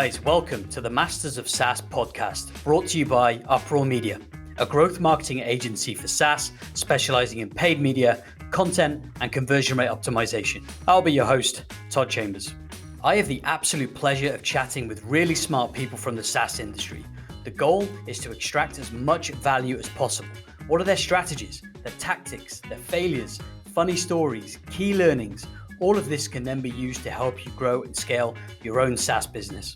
guys, welcome to the Masters of SaaS podcast, brought to you by Uproar Media, a growth marketing agency for SaaS, specializing in paid media, content, and conversion rate optimization. I'll be your host, Todd Chambers. I have the absolute pleasure of chatting with really smart people from the SaaS industry. The goal is to extract as much value as possible. What are their strategies, their tactics, their failures, funny stories, key learnings? All of this can then be used to help you grow and scale your own SaaS business.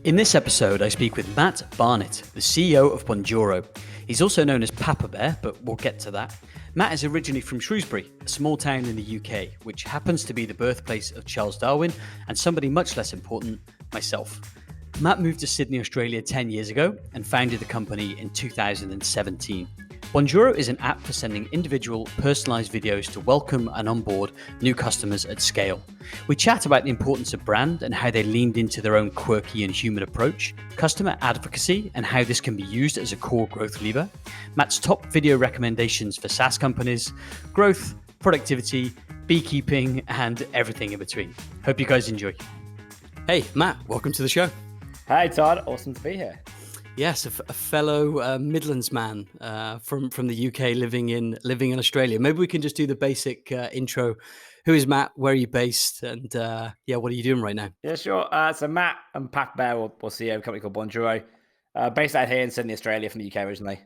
In this episode, I speak with Matt Barnett, the CEO of Bonjoro. He's also known as Papa Bear, but we'll get to that. Matt is originally from Shrewsbury, a small town in the UK, which happens to be the birthplace of Charles Darwin and somebody much less important, myself. Matt moved to Sydney, Australia 10 years ago and founded the company in 2017. Bonjoro is an app for sending individual, personalized videos to welcome and onboard new customers at scale. We chat about the importance of brand and how they leaned into their own quirky and human approach, customer advocacy and how this can be used as a core growth lever, Matt's top video recommendations for SaaS companies, growth, productivity, beekeeping, and everything in between. Hope you guys enjoy. Hey, Matt, welcome to the show. Hi, Todd. Awesome to be here. Yes, a fellow Midlands man from the UK living in Australia. Maybe we can just do the basic intro. Who is Matt? Where are you based? And what are you doing right now? Yeah, sure. So Matt and Papa Bear, or CEO of a company called Bonjoro, based out here in Sydney, Australia, from the UK originally.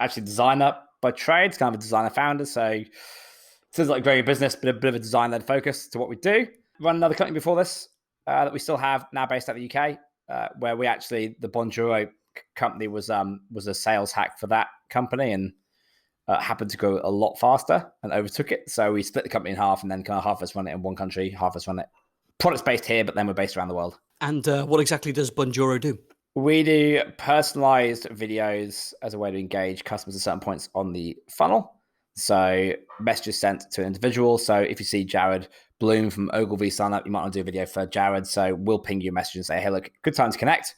Actually, designer by trade, kind of a designer founder. So it sounds like growing a business, but a bit of a design-led focus to what we do. Run another company before this that we still have now based out of the UK, where we actually, the Bonjoro company was a sales hack for that company and happened to go a lot faster and overtook it. So we split the company in half and then kind of half of us run it in one country, half of us run it. Product's based here, but then we're based around the world. And what exactly does Bonjoro do? We do personalized videos as a way to engage customers at certain points on the funnel. So messages sent to an individual. So if you see Jared Bloom from Ogilvy sign up, you might want to do a video for Jared. So we'll ping you a message and say, hey, look, good time to connect.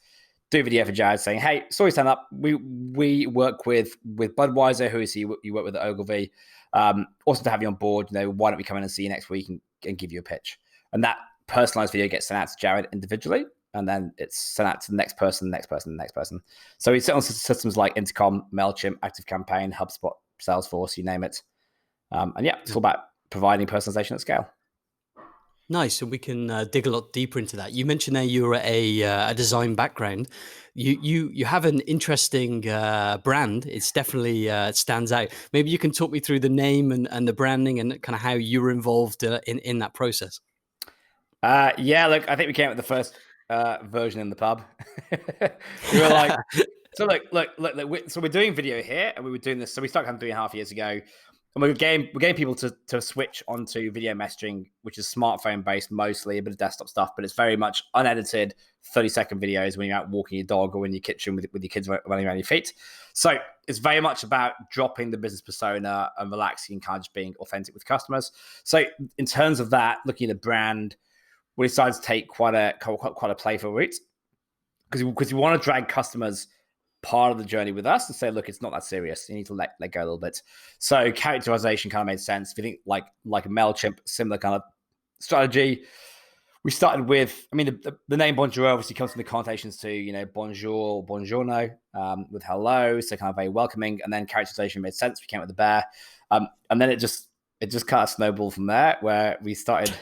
Do a video for Jared saying, hey, saw you sign up. We work with Budweiser, who is you work with at Ogilvy. Awesome to have you on board. Why don't we come in and see you next week and give you a pitch? And that personalized video gets sent out to Jared individually, and then it's sent out to the next person, the next person, the next person. So we sit on systems like Intercom, MailChimp, ActiveCampaign, HubSpot, Salesforce, you name it. It's all about providing personalization at scale. Nice, and we can dig a lot deeper into that. You mentioned there you're a design background. You have an interesting brand. It's definitely it stands out. Maybe you can talk me through the name and the branding and kind of how you were involved in that process. Look, I think we came up with the first version in the pub. We were like, so look. So we're doing video here, and we were doing this. So we started kind of 3.5 years ago. And we're getting people to switch onto video messaging, which is smartphone based mostly, a bit of desktop stuff, but it's very much unedited 30-second videos when you're out walking your dog or in your kitchen with your kids running around your feet. So it's very much about dropping the business persona and relaxing and kind of just being authentic with customers. So in terms of that, looking at the brand, we decided to take quite a playful route because we want to drag customers part of the journey with us and say, look, it's not that serious. You need to let go a little bit. So characterization kind of made sense. If you think like a MailChimp, similar kind of strategy. We started with, the name Bonjoro obviously comes from the connotations to, bonjour, buongiorno, with hello. So kind of very welcoming. And then characterization made sense. We came with the bear. And then it just kind of snowballed from there, where we started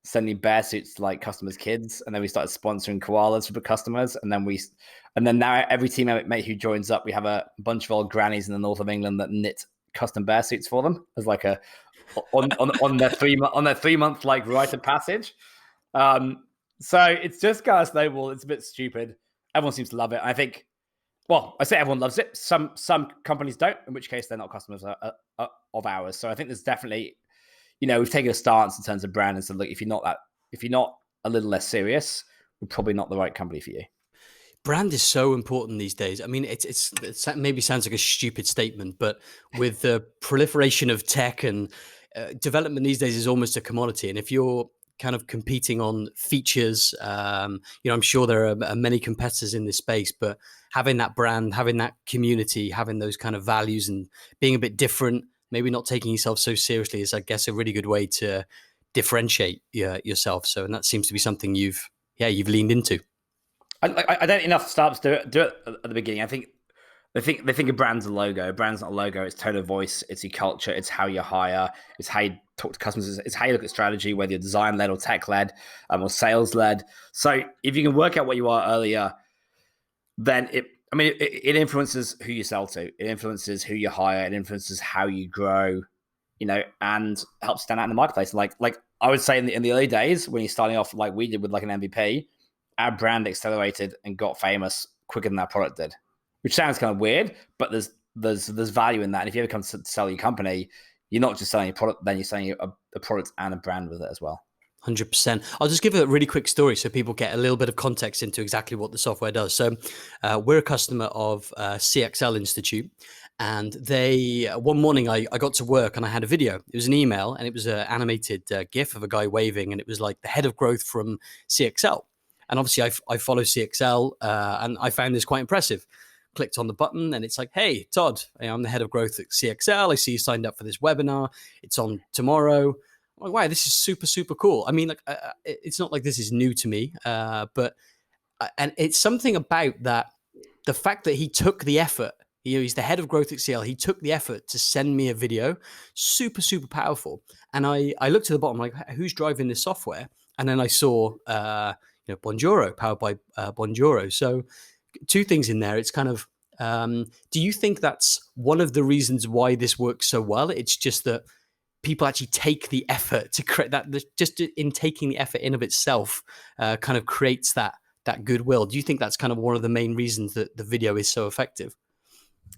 sending bear suits to like customers' kids, and then we started sponsoring koalas for the customers, and then now every teammate who joins up, we have a bunch of old grannies in the north of England that knit custom bear suits for them as like a on their 3 month like rite of passage. So it's just kind of snowballed. It's a bit stupid. Everyone seems to love it. I think, well, I say everyone loves it. Some companies don't, in which case they're not customers of ours. So I think there's definitely, we've taken a stance in terms of brand and said, look, if you're not a little less serious, we're probably not the right company for you. Brand is so important these days. I mean, it maybe sounds like a stupid statement, but with the proliferation of tech and development these days is almost a commodity. And if you're kind of competing on features, I'm sure there are many competitors in this space, but having that brand, having that community, having those kind of values and being a bit different, maybe not taking yourself so seriously is, I guess, a really good way to differentiate yourself. So, and that seems to be something you've leaned into. I don't think enough startups do it at the beginning. I think they think of brands a logo. Brand's not a logo. It's tone of voice. It's your culture. It's how you hire. It's how you talk to customers. It's how you look at strategy, whether you're design led or tech led, or sales led. So if you can work out what you are earlier, then it influences who you sell to. It influences who you hire. It influences how you grow. And helps stand out in the marketplace. Like I would say in the early days when you're starting off, like we did with like an MVP, our brand accelerated and got famous quicker than our product did, which sounds kind of weird, but there's value in that. And if you ever come to sell your company, you're not just selling a product, then you're selling a product and a brand with it as well. 100%. I'll just give a really quick story so people get a little bit of context into exactly what the software does. So we're a customer of CXL Institute, and one morning I got to work and I had a video. It was an email and it was an animated GIF of a guy waving, and it was like the head of growth from CXL. And obviously I follow CXL and I found this quite impressive. Clicked on the button and it's like, hey, Todd, I'm the head of growth at CXL. I see you signed up for this webinar. It's on tomorrow. I'm like, wow, this is super, super cool. I mean, like, it's not like this is new to me, but it's something about that. The fact that he took the effort, he's the head of growth at CL. He took the effort to send me a video, super, super powerful. And I looked at the bottom, like, who's driving this software? And then I saw, Bonjoro, powered by Bonjoro. So two things in there. It's kind of, do you think that's one of the reasons why this works so well? It's just that people actually take the effort to create that. Just in taking the effort in of itself, kind of creates that goodwill. Do you think that's kind of one of the main reasons that the video is so effective?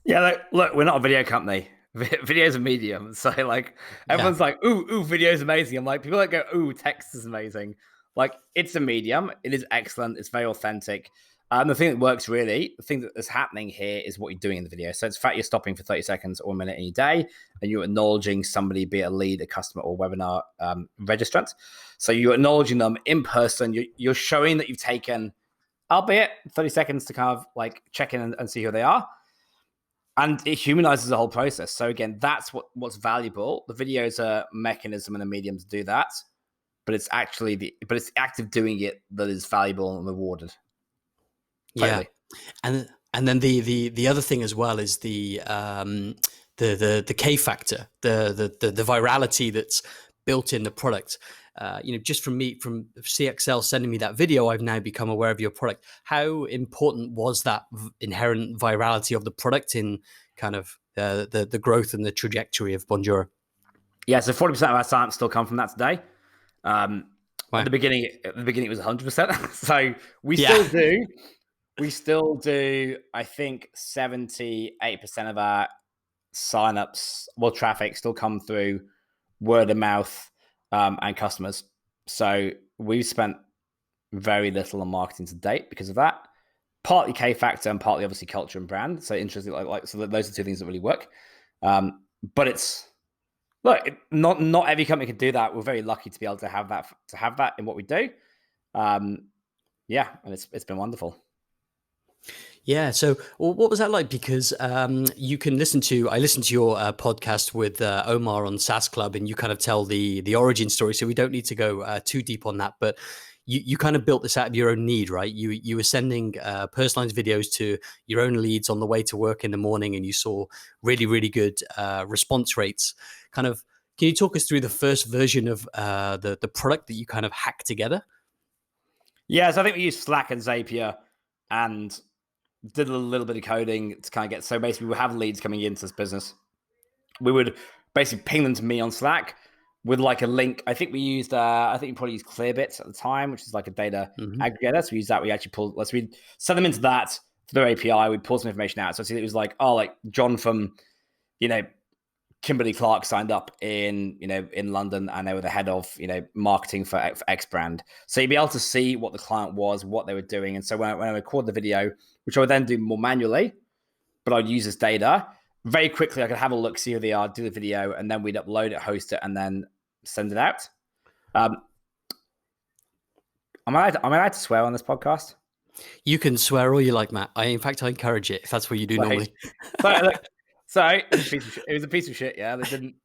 Yeah, look, we're not a video company. Video's a medium, so like everyone's like, ooh, video's amazing. I'm like, people that go, ooh, text is amazing. Like, it's a medium. It is excellent. It's very authentic. The thing that works really, the thing that is happening here is what you're doing in the video. So it's the fact you're stopping for 30 seconds or a minute in your day, and you're acknowledging somebody, be it a lead, a customer, or webinar registrant. So you're acknowledging them in person. You're showing that you've taken, albeit 30 seconds to kind of like check in and see who they are. And it humanizes the whole process. So again, that's what's valuable. The video is a mechanism and a medium to do that, but it's actually the act of doing it that is valuable and rewarded. Totally. Yeah, and then the other thing as well is the K factor, the virality that's built in the product. Just from CXL sending me that video, I've now become aware of your product. How important was that inherent virality of the product in kind of the growth and the trajectory of Bonjoro? Yeah, so 40% of our science still come from that today. Wow. At the beginning, it was 100%. So we still do. I think 78% of our signups, traffic still come through word of mouth and customers. So we've spent very little on marketing to date because of that. Partly K factor and partly obviously culture and brand. So interesting, so those are two things that really work. But it's not every company can do that. We're very lucky to be able to have that in what we do. And it's been wonderful. Yeah. So what was that like? Because you can listen to your podcast with Omar on SaaS Club, and you kind of tell the origin story. So we don't need to go too deep on that, but you kind of built this out of your own need, right? You were sending personalized videos to your own leads on the way to work in the morning, and you saw really, really good response rates. Kind of, can you talk us through the first version of the product that you kind of hacked together? Yeah, so I think we used Slack and Zapier and did a little bit of coding to kind of get, so basically we would have leads coming into this business. We would basically ping them to me on Slack with like a link. I think we used, we probably used Clearbit at the time, which is like a data aggregator. So we use that. We actually we send them into that through their API. We pull some information out. So it was like, John from, Kimberly Clark signed up in London, and they were the head of, marketing for X brand. So you'd be able to see what the client was, what they were doing. And so when I record the video, which I would then do more manually, but I'd use this data very quickly. I could have a look, see who they are, do the video, and then we'd upload it, host it, and then send it out. Am I allowed to swear on this podcast? You can swear all you like, Matt. In fact, I encourage it if that's what you do normally. So it was a piece of shit. Yeah, they didn't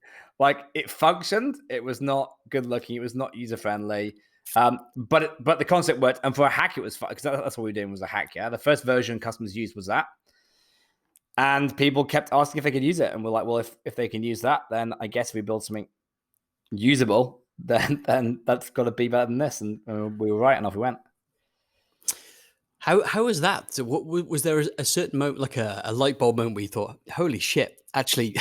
it functioned. It was not good looking. It was not user friendly. But the concept worked, and for a hack, it was fun because that's what we were doing was a hack. Yeah, the first version customers used was that, and people kept asking if they could use it, and we're like, well, if they can use that, then I guess if we build something usable, then that's got to be better than this, and we were right, and off we went. How was that? So what was there a certain moment, like a light bulb moment, where you thought, "Holy shit! Actually,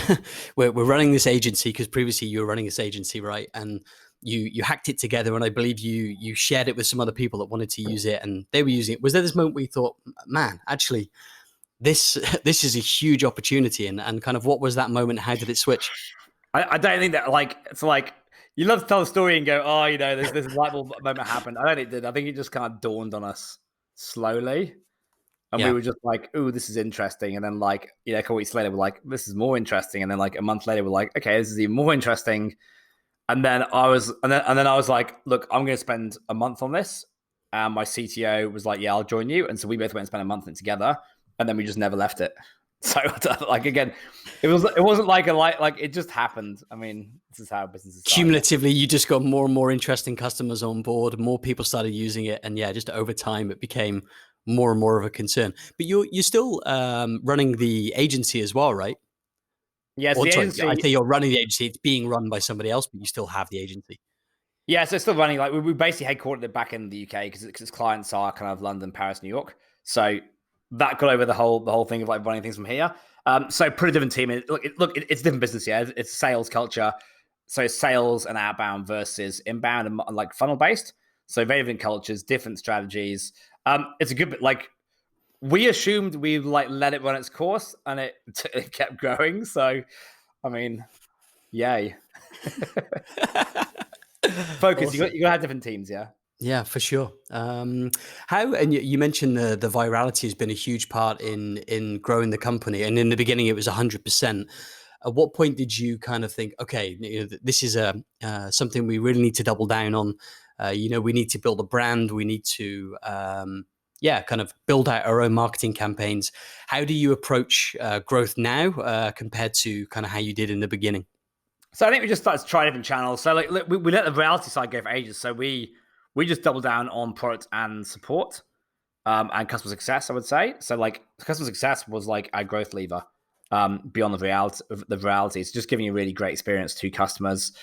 we're running this agency," because previously you were running this agency, right? And you hacked it together, and I believe you shared it with some other people that wanted to use it, and they were using it. Was there this moment where you thought, "Man, actually, this this is a huge opportunity," and kind of what was that moment? How did it switch? I don't think that it's like you love to tell the story and go, oh, this light bulb moment happened. I don't think it did. I think it just kind of dawned on us slowly. And we were just like, "Ooh, this is interesting." And then, like, a couple weeks later, we're like, "This is more interesting." And then, like, a month later, we're like, "Okay, this is even more interesting." And then I was like, "Look, I'm going to spend a month on this." And my CTO was like, "Yeah, I'll join you." And so we both went and spent a month in it together, and then we just never left it. So, like, again, it wasn't like it just happened. I mean, this is how business is. Cumulatively, you just got more and more interesting customers on board. More people started using it, and just over time, it became more and more of a concern. But you're still running the agency as well, right? Yes, Or, the sorry, agency. I say you're running the agency. It's being run by somebody else, but you still have the agency. Yeah, so it's still running. Like we basically headquartered it back in the UK because its clients are kind of London, Paris, New York. So that got over the whole thing of like running things from here. So pretty different team. It's a different business. Yeah, it's sales culture. So sales and outbound versus inbound and like funnel based. So very different cultures, different strategies. It's a good bit. Like we assumed we like let it run its course, and it kept growing. So, I mean, yay. Focus. Awesome. You gotta have different teams. Yeah. Yeah, for sure. How, and you mentioned the virality has been a huge part in growing the company, and in the beginning it was 100%. At what point did you kind of think, okay, this is something we really need to double down on? We need to build a brand. We need to, kind of build out our own marketing campaigns. How do you approach growth now compared to kind of how you did in the beginning? So I think we just started to try different channels. So like we let the reality side go for ages. So we just doubled down on product and support, and customer success. I would say so. Like customer success was like our growth lever, beyond the reality. It's just giving a really great experience to customers.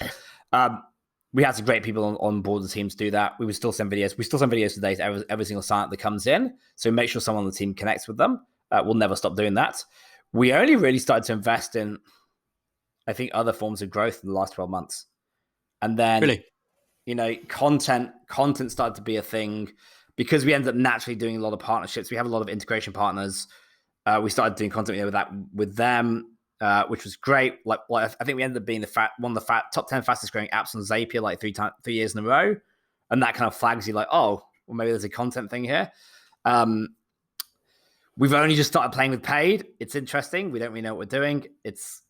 We had some great people on board the team to do that. We would still send videos. We still send videos today to every single sign that comes in. So make sure someone on the team connects with them. We'll never stop doing that. We only really started to invest in, I think, other forms of growth in the last 12 months. And then, Really? content started to be a thing because we ended up naturally doing a lot of partnerships. We have a lot of integration partners. We started doing content with them, which was great. I think we ended up being one of the top 10 fastest growing apps on Zapier, like 3 years in a row. And that kind of flags you like, oh, well, maybe there's a content thing here. We've only just started playing with paid. It's interesting. We don't really know what we're doing. It's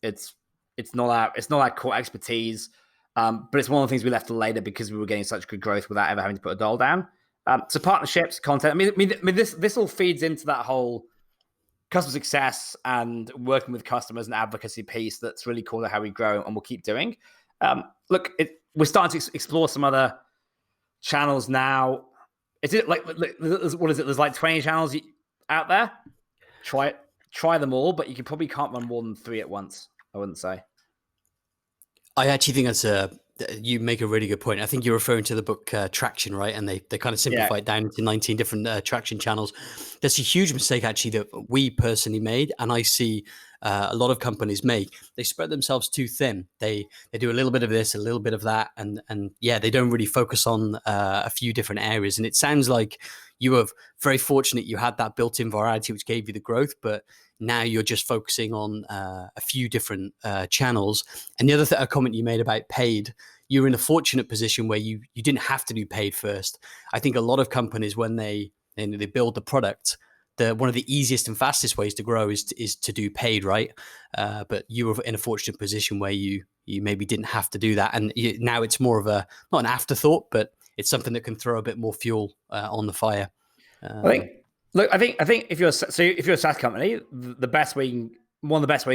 not our core expertise, but it's one of the things we left to later because we were getting such good growth without ever having to put a dollar down. So partnerships, content. I mean, this all feeds into that whole customer success and working with customers and advocacy piece. That's really cool to how we grow, and we'll keep doing. We're starting to explore some other channels now. Is it like what is it? There's like 20 channels out there. Try them all, but you probably can't run more than 3 at once. I wouldn't say. I actually think you make a really good point. I think you're referring to the book Traction, right? And they kind of simplify it down into 19 different traction channels. That's a huge mistake actually that we personally made, and I see a lot of companies make. They spread themselves too thin. They do a little bit of this, a little bit of that, and they don't really focus on a few different areas. And it sounds like you were very fortunate you had that built-in virality which gave you the growth, but now you're just focusing on a few different channels. And the other comment you made about paid, you're in a fortunate position where you didn't have to do paid first. I think a lot of companies, when they build the product, one of the easiest and fastest ways to grow is to do paid, right? But you were in a fortunate position where you maybe didn't have to do that, and now it's more of not an afterthought, but it's something that can throw a bit more fuel on the fire. I think if you're a SaaS company, one of the best ways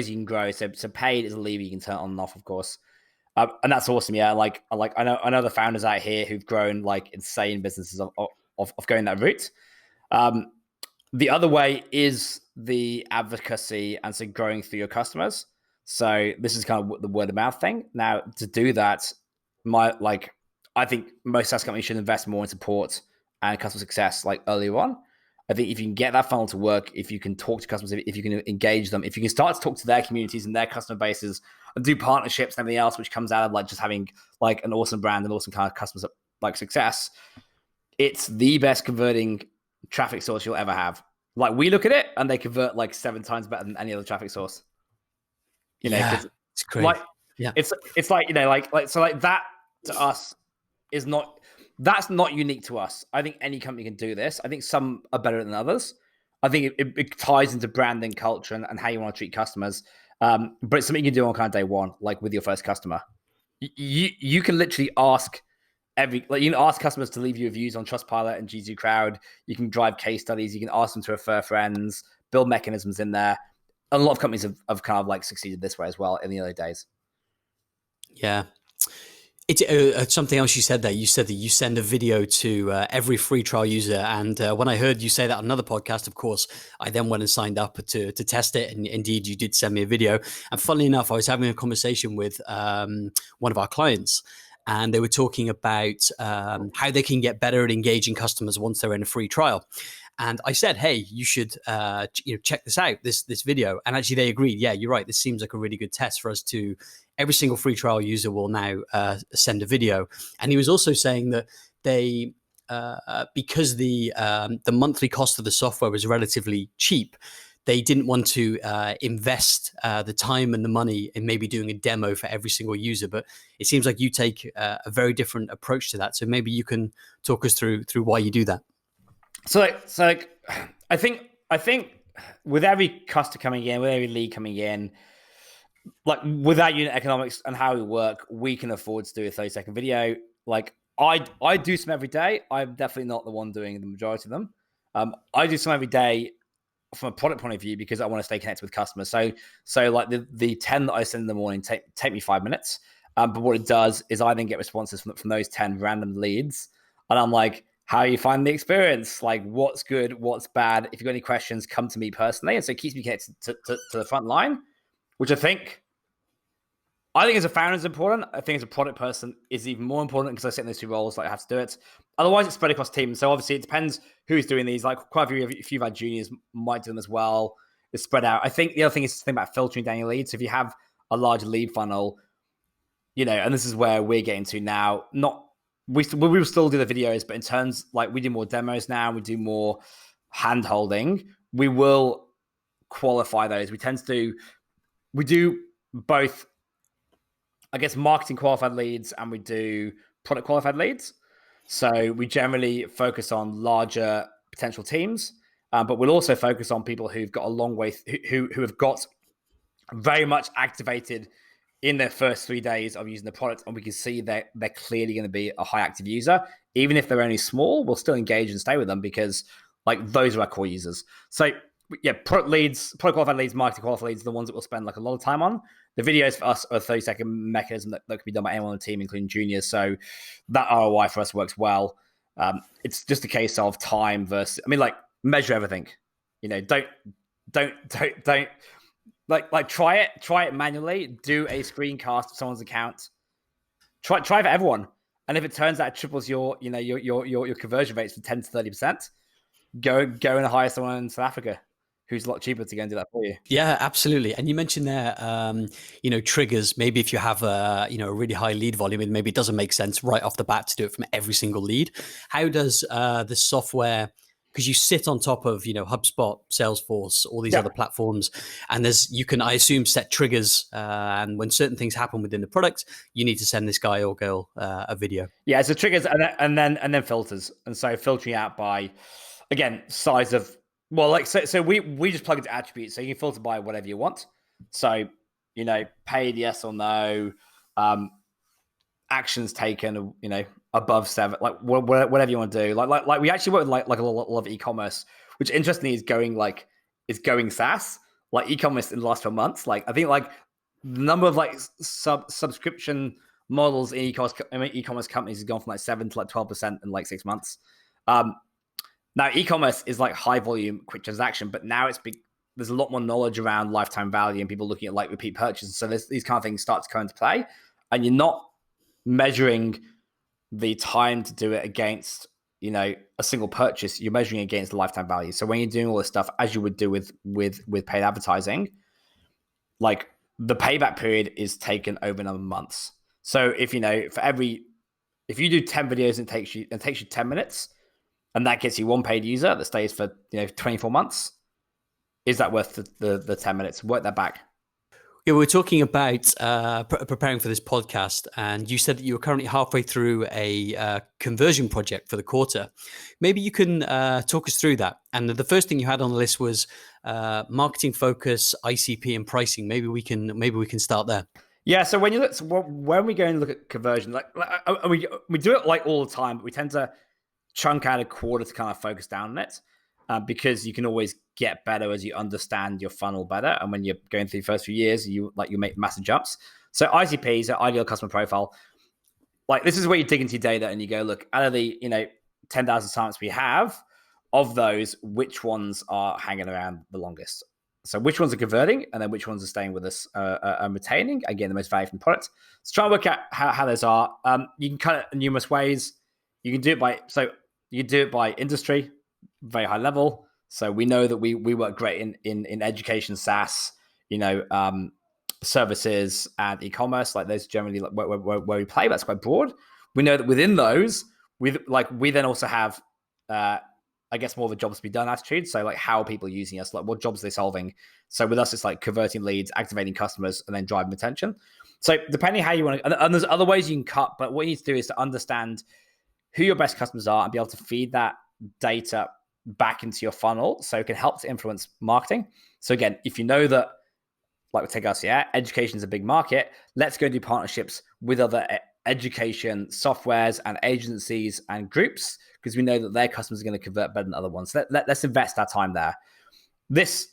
you can grow. So paid is a lever you can turn on and off, of course. And that's awesome. Yeah, I know the founders out here who've grown like insane businesses of going that route. The other way is the advocacy and so growing through your customers. So this is kind of the word of mouth thing. Now, to do that, I think most SaaS companies should invest more in support and customer success like earlier on. I think if you can get that funnel to work, if you can talk to customers, if you can engage them, if you can start to talk to their communities and their customer bases and do partnerships and everything else, which comes out of like just having like an awesome brand and awesome kind of customer like success, it's the best converting traffic source you'll ever have. Like we look at it and they convert like 7 times better than any other traffic source. You know, Yeah, it's great. Like, yeah, it's like, you know, like so like that to us is not, that's not unique to us. I think any company can do this. I think some are better than others. I think it ties into branding, culture, and how you want to treat customers. But it's something you can do on kind of day one, like with your first customer. You can literally ask you can ask customers to leave you reviews on Trustpilot and G2 Crowd. You can drive case studies. You can ask them to refer friends, build mechanisms in there. A lot of companies have kind of like succeeded this way as well in the early days. Yeah. It's something else you said there. You said that you send a video to every free trial user. And when I heard you say that on another podcast, of course, I then went and signed up to test it. And indeed, you did send me a video. And funnily enough, I was having a conversation with one of our clients. And they were talking about how they can get better at engaging customers once they're in a free trial. And I said, hey, you should check this out, this video. And actually they agreed, yeah, you're right. This seems like a really good test for us to, every single free trial user will now send a video. And he was also saying that they, because the monthly cost of the software was relatively cheap, they didn't want to invest the time and the money in maybe doing a demo for every single user. But it seems like you take a very different approach to that. So maybe you can talk us through why you do that. So I think with every customer coming in, with every lead coming in, like with that unit economics and how we work, we can afford to do a 30-second video. Like I do some every day. I'm definitely not the one doing the majority of them. I do some every day from a product point of view because I want to stay connected with customers. So like the 10 that I send in the morning take me 5 minutes. But what it does is I then get responses from those 10 random leads, and I'm like, how you find the experience? Like, what's good, what's bad? If you've got any questions, come to me personally. And so it keeps me connected to the front line, which I think as a founder is important. I think as a product person is even more important because I sit in those 2 roles, like I have to do it. Otherwise, it's spread across teams. So obviously, it depends who's doing these. Like quite a few of our juniors might do them as well. It's spread out. I think the other thing is to think about filtering down your leads. So if you have a large lead funnel, you know, and this is where we're getting to now, we will still do the videos, but in terms like we do more demos now, we do more hand holding. We will qualify those. We do both, I guess, marketing qualified leads and we do product qualified leads. So we generally focus on larger potential teams, but we'll also focus on people who've got a long way, who have got very much activated in their first 3 days of using the product, and we can see that they're clearly going to be a high active user. Even if they're only small, we'll still engage and stay with them because like those are our core users. So yeah, product qualified leads, marketing qualified leads are the ones that we'll spend like a lot of time on. The videos for us are a 30-second mechanism that can be done by anyone on the team, including juniors. So that ROI for us works well. It's just a case of time versus, I mean, like measure everything. You know, don't like try it manually. Do a screencast of someone's account. Try for everyone, and if it turns out it triples your conversion rates from 10 to 30%, go and hire someone in South Africa who's a lot cheaper to go and do that for you. Yeah, absolutely. And you mentioned there, triggers. Maybe if you have a really high lead volume, and maybe it doesn't make sense right off the bat to do it from every single lead. How does the software? Because you sit on top of, HubSpot, Salesforce, all these other platforms, and you can, I assume, set triggers. And when certain things happen within the product, you need to send this guy or girl a video. Yeah, so triggers and then filters. And so filtering out by, again, size of, well, like, so we just plug into attributes. So you can filter by whatever you want. So, paid yes or no, actions taken, above 7, like whatever you want to do. Like we actually work with like a lot of e-commerce, which interestingly is going SaaS. Like e-commerce in the last 12 months, like I think like the number of like subscription models in e-commerce companies has gone from like 7 to like 12% in like 6 months. Now e-commerce is like high volume, quick transaction, but now there's a lot more knowledge around lifetime value and people looking at like repeat purchases. So these kind of things start to come into play, and you're not measuring the time to do it against, a single purchase. You're measuring against the lifetime value. So when you're doing all this stuff, as you would do with paid advertising, like the payback period is taken over a number of months. So if you do 10 videos and it takes you 10 minutes, and that gets you one paid user that stays for 24 months, is that worth the 10 minutes? Work that back. Yeah, we were talking about preparing for this podcast, and you said that you were currently halfway through a conversion project for the quarter. Maybe you can talk us through that. And the first thing you had on the list was marketing focus, ICP, and pricing. Maybe we can start there. Yeah. So when we go and look at conversion, like we do it like all the time, but we tend to chunk out a quarter to kind of focus down on it, because you can always get better as you understand your funnel better. And when you're going through the first few years, you make massive jumps. So ICP, so ideal customer profile, like this is where you dig into your data and you go, look, out of the 10,000 signups we have, of those, which ones are hanging around the longest? So which ones are converting, and then which ones are staying with us and retaining, again, the most value from the product. So try and work out how those are. You can cut it in numerous ways. You can do it by industry, very high level. So we know that we work great in education, SaaS, services and e-commerce. Like those generally where we play. That's quite broad. We know that within those, we then also have, I guess, more of a jobs to be done attitude. So like, how are people using us? Like, what jobs are they solving? So with us, it's like converting leads, activating customers, and then driving retention. So depending how you want to, and there's other ways you can cut, but what you need to do is to understand who your best customers are and be able to feed that data back into your funnel so it can help to influence marketing. So again, if you know that, like we take us, education is a big market, let's go do partnerships with other education softwares and agencies and groups, because we know that their customers are going to convert better than other ones. So let's invest our time there. This,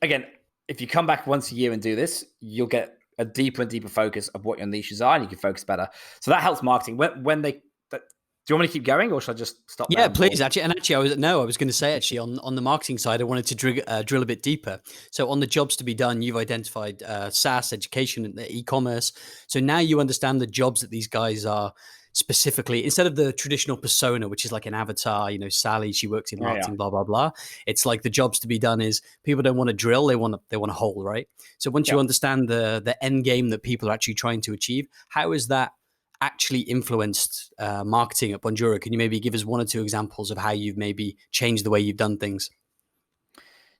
again, if you come back once a year and do this, you'll get a deeper and deeper focus of what your niches are, and you can focus better. So that helps marketing. Do you want me to keep going, or should I just stop? Yeah, please. Actually, I was going to say on the marketing side, I wanted to drill a bit deeper. So on the jobs to be done, you've identified SaaS, education, and e-commerce. So now you understand the jobs that these guys are specifically, instead of the traditional persona, which is like an avatar. Sally, she works in marketing, blah blah blah. It's like the jobs to be done is people don't want to drill, they want a hole, right? So once you understand the end game that people are actually trying to achieve, how is that actually influenced marketing at Bonjoro? Can you maybe give us one or two examples of how you've maybe changed the way you've done things?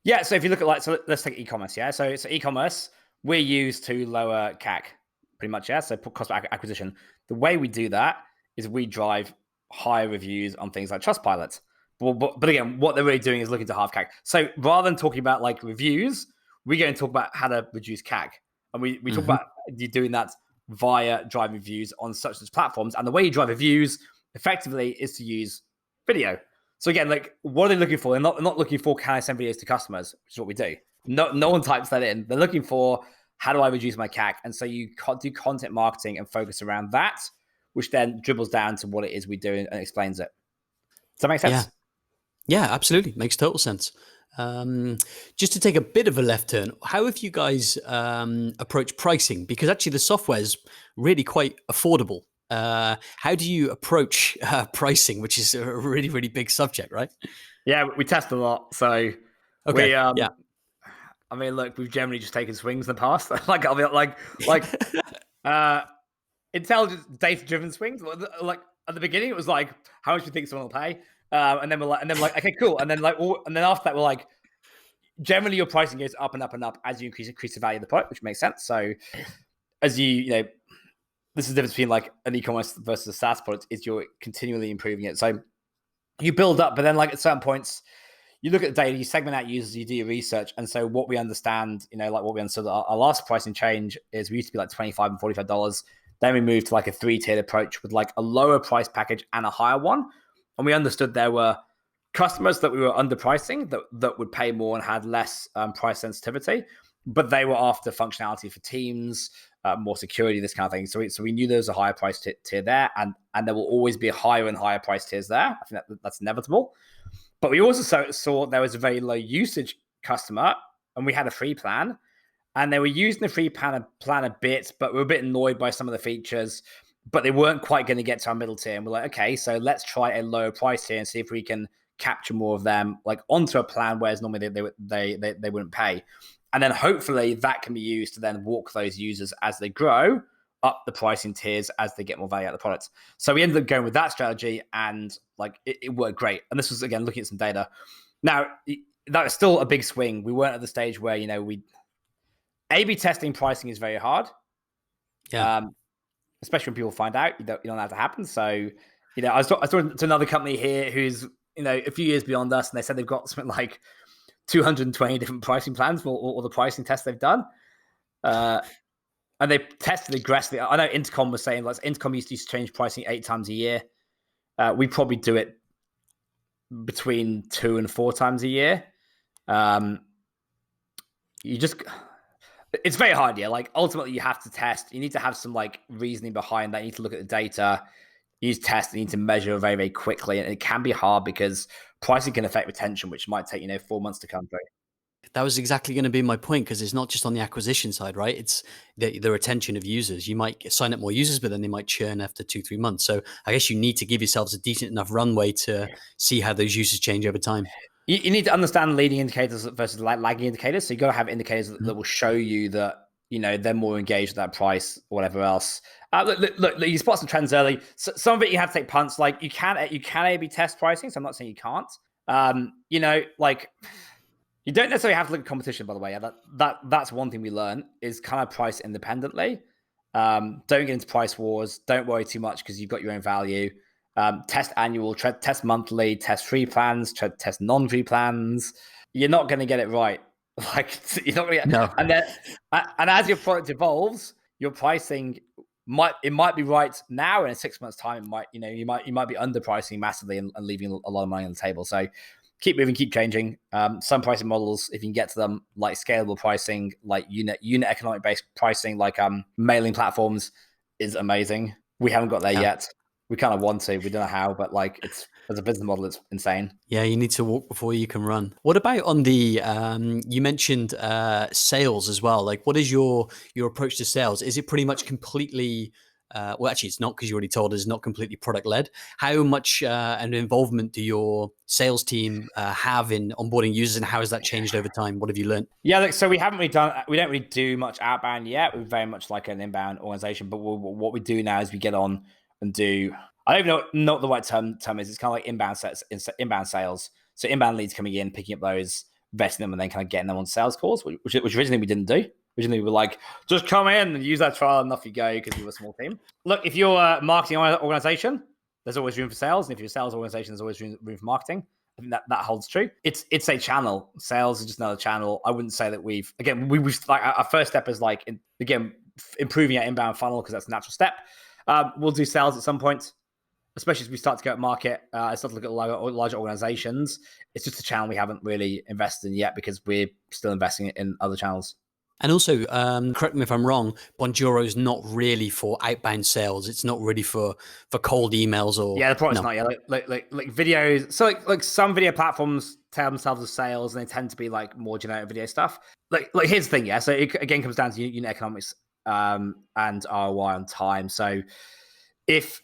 Yeah, so if you look at let's take e-commerce. Yeah, so e-commerce, we're used to lower CAC, pretty much. Yeah, so cost per acquisition. The way we do that is we drive higher reviews on things like Trustpilot. But again, what they're really doing is looking to halve CAC. So rather than talking about like reviews, we're going to talk about how to reduce CAC, and we talk about you doing that via driving reviews on such platforms. And the way you drive reviews effectively is to use video. So again, like, what are they looking for? They're not looking for, can I send videos to customers, which is what we do. No one types that in. They're looking for, how do I reduce my CAC? And so you do content marketing and focus around that, which then dribbles down to what it is we do and explains it. Does that make sense? Yeah, absolutely. Makes total sense. Just to take a bit of a left turn, how have you guys approached pricing? Because actually the software is really quite affordable. How do you approach pricing, which is a really, really big subject, right? Yeah, we test a lot. So okay. I mean, look, we've generally just taken swings in the past. I'll be like intelligence, data-driven swings. Like at the beginning, it was like, how much do you think someone will pay? And then we're like, okay, cool. And then after that, we're like, generally your pricing goes up and up and up as you increase the value of the product, which makes sense. So as this is the difference between like an e-commerce versus a SaaS product, is you're continually improving it. So you build up, but then like at certain points, you look at the data, you segment out users, you do your research. And so what we understand, what we understood, our last pricing change is we used to be like $25 and $45. Then we moved to like a 3-tiered approach with like a lower price package and a higher one. And we understood there were customers that we were underpricing that would pay more and had less price sensitivity. but they were after functionality for teams, more security, this kind of thing. So we knew there was a higher price tier there, and there will always be higher and higher price tiers there. I think that's inevitable. But we also saw there was a very low usage customer, and we had a free plan, and they were using the free plan a bit, but we were a bit annoyed by some of the features, but they weren't quite going to get to our middle tier. And we're like, okay, so let's try a lower price tier and see if we can capture more of them like onto a plan, whereas normally they wouldn't pay. And then hopefully that can be used to then walk those users as they grow up the pricing tiers as they get more value out of the products. So we ended up going with that strategy, and like it worked great. And this was, again, looking at some data. Now, that was still a big swing. We weren't at the stage where, A/B testing pricing is very hard. Yeah. Especially when people find out you don't have to happen. So, I was talking to another company here who's, a few years beyond us, and they said they've got something like 220 different pricing plans for all the pricing tests they've done. And they tested aggressively. I know Intercom was saying, like, Intercom used to change pricing 8 times a year. We probably do it between 2 and 4 times a year. It's very hard, yeah. Like, ultimately, you have to test. You need to have some like reasoning behind that. You need to look at the data. You need to test. You need to measure very, very quickly, and it can be hard because pricing can affect retention, which might take 4 months to come through. That was exactly going to be my point, because it's not just on the acquisition side, right? It's the retention of users. You might sign up more users, but then they might churn after 2-3 months. So I guess you need to give yourselves a decent enough runway to see how those users change over time. You need to understand leading indicators versus lagging indicators. So you got to have indicators that will show you that they're more engaged with that price or whatever else. Look, you spot some trends early. So, some of it you have to take punts. Like you can A/B test pricing. So I'm not saying you can't. You don't necessarily have to look at competition, by the way. That's one thing we learn is kind of price independently. Don't get into price wars. Don't worry too much because you've got your own value. Test annual, test monthly, test free plans, test non-free plans. You're not going to get it right. Like you're not going to. No. And as your product evolves, your pricing might be right now. In 6 months' time, it might you might be underpricing massively and leaving a lot of money on the table. So keep moving, keep changing. Some pricing models, if you can get to them, like scalable pricing, like unit economic based pricing, like mailing platforms, is amazing. We haven't got there yet. We kind of want to. We don't know how, but like as a business model, it's insane. Yeah, you need to walk before you can run. What about on the? You mentioned sales as well. Like, what is your approach to sales? Is it pretty much completely? Well, actually, it's not, because you already told us, not completely product led. How much an involvement do your sales team have in onboarding users, and how has that changed over time? What have you learned? Yeah, so we don't really do much outbound yet. We're very much like an inbound organization. But what we do now is we get on and do. I don't even know what the right term is. It's kind of like inbound sales. So inbound leads coming in, picking up those, vetting them, and then kind of getting them on sales calls, which originally we didn't do. Originally, we were like, just come in and use that trial and off you go, because we were a small team. Look, if you're a marketing organization, there's always room for sales. And if you're a sales organization, there's always room for marketing. I think that holds true. It's a channel. Sales is just another channel. I wouldn't say that we've like our first step is like, improving our inbound funnel, because that's a natural step. We'll do sales at some point, especially as we start to go at market. I start to look at larger organizations. It's just a channel we haven't really invested in yet, because we're still investing in other channels. And also, correct me if I'm wrong, Bonjoro is not really for outbound sales. It's not really for cold emails or... Yeah, the product's not. Yeah, like videos. So like some video platforms tell themselves as sales, and they tend to be like more generic video stuff. Like here's the thing, yeah. So it again comes down to unit economics and ROI on time. So if,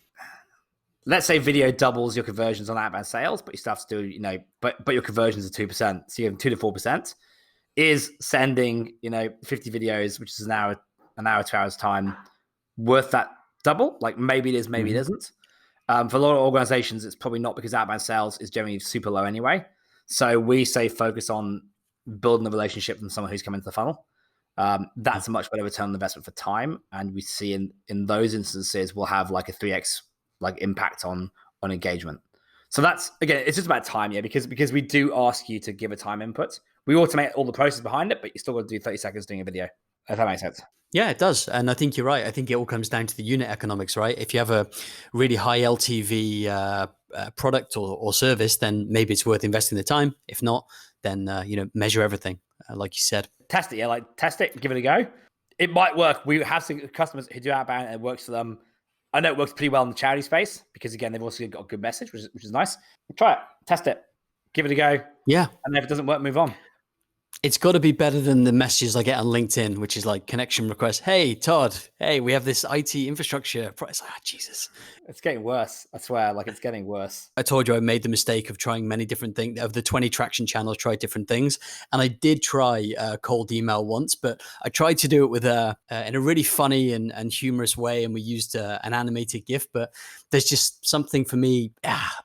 let's say, video doubles your conversions on outbound sales, but you still have to do, but your conversions are 2%. So you have 2 to 4%. Is sending 50 videos, which is an hour, 2 hours time, worth that double? Like maybe it is, maybe it isn't. For a lot of organizations, it's probably not, because outbound sales is generally super low anyway. So we say focus on building a relationship from someone who's come into the funnel. That's a much better return on investment for time, and we see in those instances we'll have like a 3x like impact on engagement. So that's, again, it's just about time, yeah, because we do ask you to give a time input. We automate all the process behind it, but you still got to do 30 seconds doing a video, if that makes sense. Yeah, it does. And I think you're right. I think it all comes down to the unit economics, right? If you have a really high LTV product or service, then maybe it's worth investing the time. If not, then, measure everything. like you said. Test it, yeah, like test it, give it a go. It might work. We have some customers who do outbound and it works for them. I know it works pretty well in the charity space because, again, they've also got a good message, which is nice. Try it, test it, give it a go. Yeah. And if it doesn't work, move on. It's got to be better than the messages I get on LinkedIn, which is like connection request. Hey, Todd. Hey, we have this IT infrastructure. It's like, Jesus. It's getting worse. I swear, like it's getting worse. I told you I made the mistake of trying many different things. Of the 20 traction channels, tried different things. And I did try cold email once, but I tried to do it with in a really funny and humorous way. And we used an animated GIF, but there's just something for me.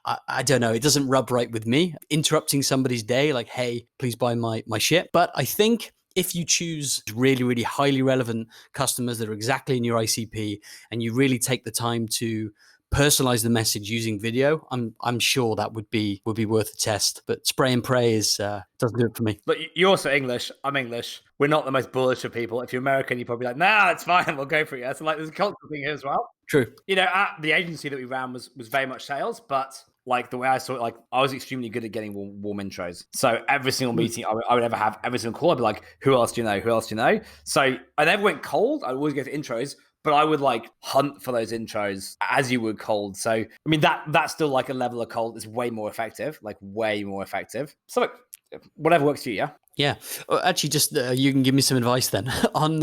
I don't know. It doesn't rub right with me. Interrupting somebody's day, like, hey, please buy my shit. But I think if you choose really, really highly relevant customers that are exactly in your ICP and you really take the time to personalize the message using video, I'm sure that would be worth a test. But spray and pray doesn't do it for me. But you're also English. I'm English. We're not the most bullish of people. If you're American, you're probably like, nah, it's fine. We'll go for it. So like, there's a cultural thing here as well. True. At the agency that we ran was very much sales, but like the way I saw it, like I was extremely good at getting warm intros. So every single meeting I would ever have, every single call, I'd be like, who else do you know? Who else do you know? So I never went cold. I always go for intros, but I would like hunt for those intros as you would cold. So, I mean, that's still like a level of cold that's way more effective, like way more effective. So look, whatever works for you, yeah? Yeah. Actually, just you can give me some advice then on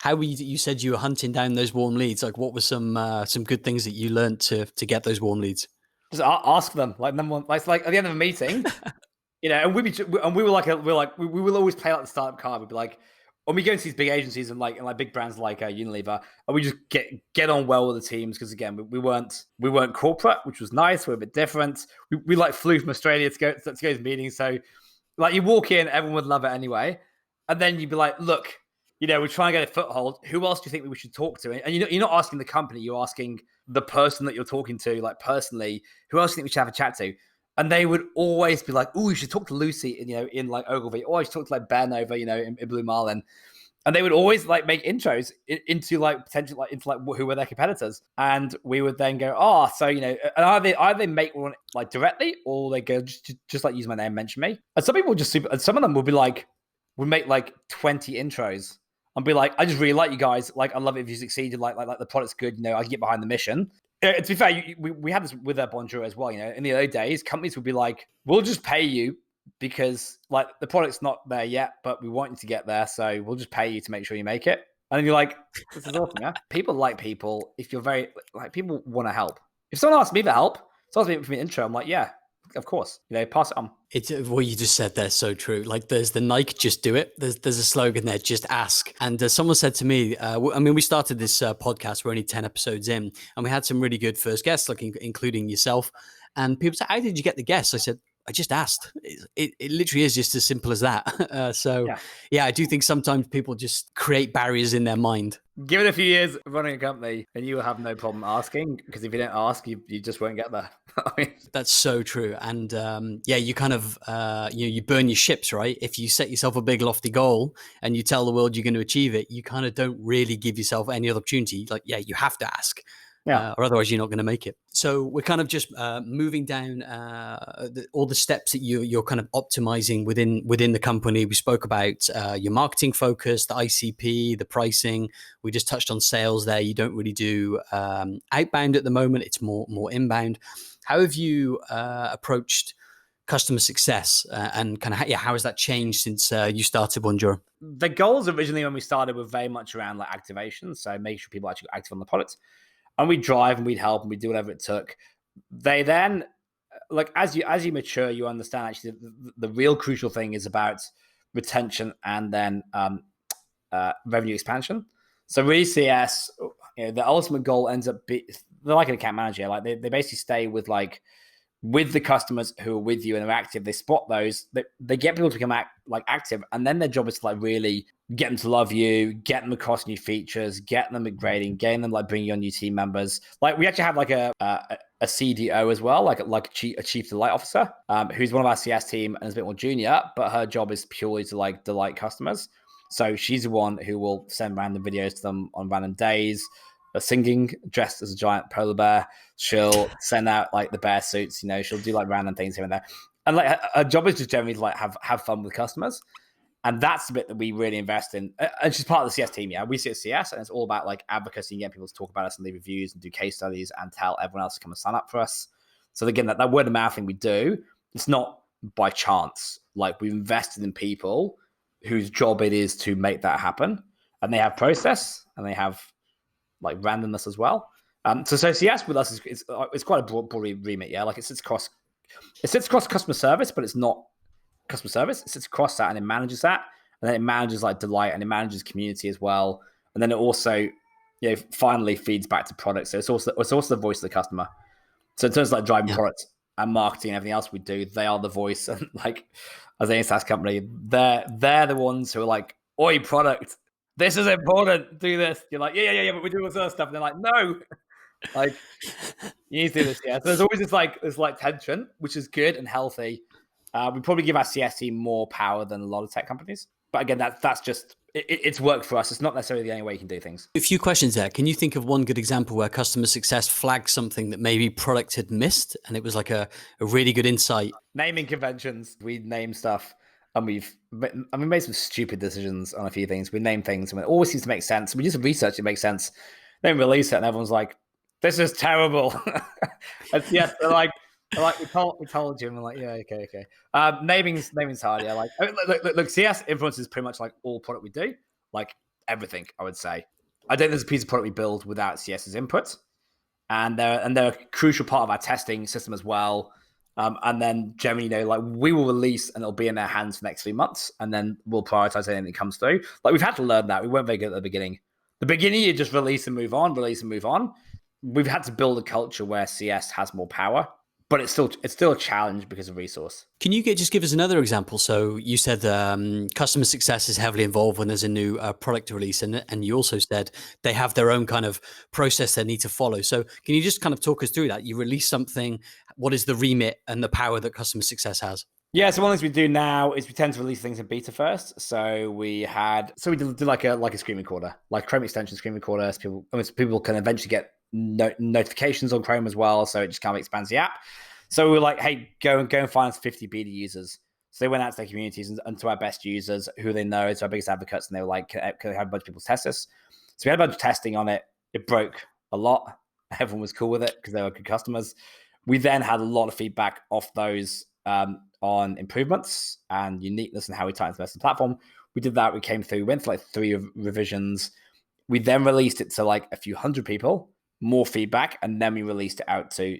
how you said you were hunting down those warm leads. Like, what were some good things that you learned to get those warm leads? Just ask them. Like number one, like at the end of a meeting, and we will always play like the startup card. We'd be like, when we go into these big agencies and like big brands like Unilever, and we just get on well with the teams because, again, we weren't corporate, which was nice. We're a bit different. We like flew from Australia to go to these meetings, so like you walk in, everyone would love it anyway, and then you'd be like, look, we're trying to get a foothold. Who else do you think we should talk to? And you're not asking the company, you're asking the person that you're talking to, like personally, who else do you think we should have a chat to? And they would always be like, oh, you should talk to Lucy in like Ogilvy, or you should talk to like Ben over, in Blue Marlin. And they would always like make intros into like potentially like into like who were their competitors. And we would then go, so, and either they make one like directly, or they go just like use my name, mention me. And some people and some of them would be like, would make like 20 intros and be like, I just really like you guys. Like, I love it if you succeeded. Like the product's good. I can get behind the mission. To be fair, we had this with Bonjoro as well. In the early days, companies would be like, we'll just pay you because like the product's not there yet, but we want you to get there. So we'll just pay you to make sure you make it. And then you're like, this is awesome, yeah? People like people. If you're very, like, people want to help. If someone asks me for help, someone asks me for an intro, I'm like, yeah, of course. Pass it on. It's what you just said there, so true. Like there's the Nike, just do it. There's a slogan there, just ask. And someone said to me, we started this podcast, we're only 10 episodes in, and we had some really good first guests, like including yourself. And people said, how did you get the guests? I said, I just asked. It literally is just as simple as that. I do think sometimes people just create barriers in their mind. Give it a few years running a company and you will have no problem asking, because if you don't ask, you just won't get there. That's so true. And you kind of, you burn your ships, right? If you set yourself a big lofty goal and you tell the world you're going to achieve it, you kind of don't really give yourself any other opportunity. Like, you have to ask. Or otherwise you're not going to make it. So we're kind of just moving down all the steps that you're kind of optimizing within the company. We spoke about your marketing focus, the ICP, the pricing. We just touched on sales there. You don't really do outbound at the moment. It's more inbound. How have you approached customer success and kind of how has that changed since you started Bonjoro? The goals originally when we started were very much around like activation. So make sure people actually got active on the product. And we'd drive and we'd help and we'd do whatever it took. They then, like, as you mature, you understand actually the real crucial thing is about retention and then revenue expansion. So really CS, the ultimate goal ends up they're like an account manager. Like they basically stay with the customers who are with you and are active. They spot those, they get people to become active, and then their job is to like really get them to love you, get them across new features, get them upgrading, getting them like bringing on new team members. Like we actually have like a CDO as well, like a chief delight officer, who's one of our CS team and is a bit more junior, but her job is purely to like delight customers. So she's the one who will send random videos to them on random days. Singing dressed as a giant polar bear. She'll send out like the bear suits, she'll do like random things here and there. And like her job is just generally to like have fun with customers. And that's the bit that we really invest in. And she's part of the CS team. Yeah, we sit at CS, and it's all about like advocacy and getting people to talk about us and leave reviews and do case studies and tell everyone else to come and sign up for us. So again, that word of mouth thing we do, it's not by chance. Like, we've invested in people whose job it is to make that happen, and they have process and they have like randomness as well. So CS with us it's quite a broad remit. Yeah, like it sits across customer service, but it's not customer service. It sits across that, and it manages that, and then it manages like delight, and it manages community as well, and then it also, finally feeds back to product. So it's also the voice of the customer. So in terms of like driving product and marketing and everything else we do, they are the voice. And like, as a SaaS company, they're the ones who are like, "Oi, product, this is important. Do this." You're like, "Yeah, but we do all this other stuff." And they're like, "No, like, you need to do this." Yeah. So there's always this tension, which is good and healthy. We probably give our CS team more power than a lot of tech companies. But again, that's just, it's worked for us. It's not necessarily the only way you can do things. A few questions there. Can you think of one good example where customer success flagged something that maybe product had missed and it was like a really good insight? Naming conventions. We name stuff, and we made some stupid decisions on a few things. We name things and it always seems to make sense. We just research it makes sense. Then release it and everyone's like, "This is terrible." And yes, they're like, we told you, and we're like, "Yeah, okay." Naming's hard. Yeah, like, look, CS influences pretty much like all product we do, like everything. I would say, I don't think there's a piece of product we build without CS's input, and they're a crucial part of our testing system as well. And then generally, like, we will release and it'll be in their hands for the next 3 months, and then we'll prioritize anything that comes through. Like, we've had to learn that. We weren't very good at the beginning. The beginning, you just release and move on. We've had to build a culture where CS has more power, but it's still a challenge because of resource. Can you just give us another example? So you said customer success is heavily involved when there's a new product release, and you also said they have their own kind of process they need to follow. So can you just kind of talk us through that? You release something. What is the remit and the power that customer success has? Yeah, so one of the things we do now is we tend to release things in beta first. So we did like a screen recorder, like Chrome extension screen recorder. So people can eventually get notifications on Chrome as well. So it just kind of expands the app. So we were like, "Hey, go and find us 50 beta users." So they went out to their communities and to our best users, who they know, to our biggest advocates, and they were like, "Can I have a bunch of people test this?" So we had a bunch of testing on it. It broke a lot. Everyone was cool with it because they were good customers. We then had a lot of feedback off those on improvements and uniqueness and how we tighten the best of the platform. We did that. We came through, went through like 3 revisions. We then released it to like a few hundred people, more feedback, and then we released it out to